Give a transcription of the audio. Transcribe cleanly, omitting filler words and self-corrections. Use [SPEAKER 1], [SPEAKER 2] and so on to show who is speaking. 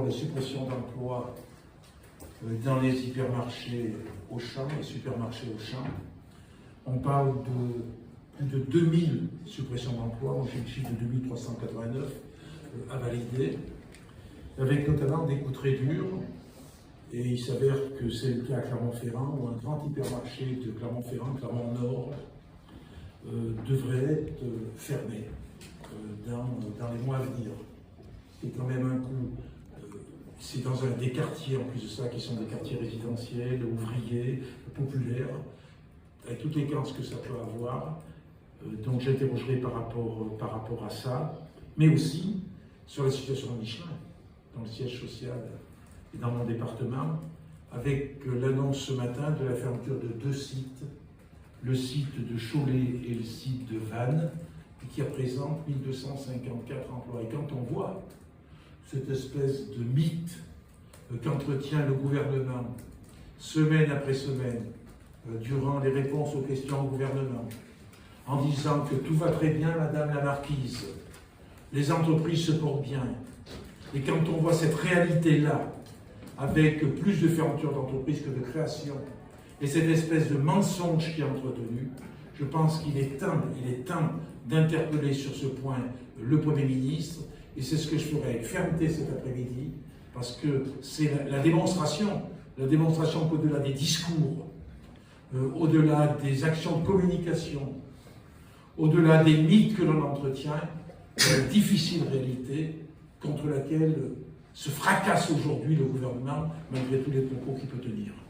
[SPEAKER 1] de suppression d'emplois dans les hypermarchés Auchan et supermarchés Auchan. On parle de plus de 2000 suppressions d'emplois, donc j'ai le chiffre de 2389 à valider, avec notamment des coûts très durs. Et il s'avère que c'est le cas à Clermont-Ferrand, où un grand hypermarché de Clermont-Ferrand, Clermont-Nord, devrait être fermé dans les mois à venir. C'est quand même un coup. C'est dans des quartiers, en plus de ça, qui sont des quartiers résidentiels, ouvriers, populaires, avec toutes les carences que ça peut avoir. Donc j'interrogerai par rapport à ça, mais aussi sur la situation de Michelin, dans le siège social et dans mon département, avec l'annonce ce matin de la fermeture de 2 sites, le site de Cholet et le site de Vannes, qui représentent 1254 emplois. Et quand on voit cette espèce de mythe qu'entretient le gouvernement, semaine après semaine, durant les réponses aux questions au gouvernement, en disant que tout va très bien, Madame la Marquise, les entreprises se portent bien. Et quand on voit cette réalité-là, avec plus de fermetures d'entreprises que de création, et cette espèce de mensonge qui est entretenu, je pense qu'il est temps d'interpeller sur ce point le Premier ministre, et c'est ce que je ferai avec fermeté cet après-midi, parce que c'est la démonstration qu'au-delà des discours, au-delà des actions de communication, au-delà des mythes que l'on entretient, une difficile réalité contre laquelle se fracasse aujourd'hui le gouvernement, malgré tous les propos qu'il peut tenir.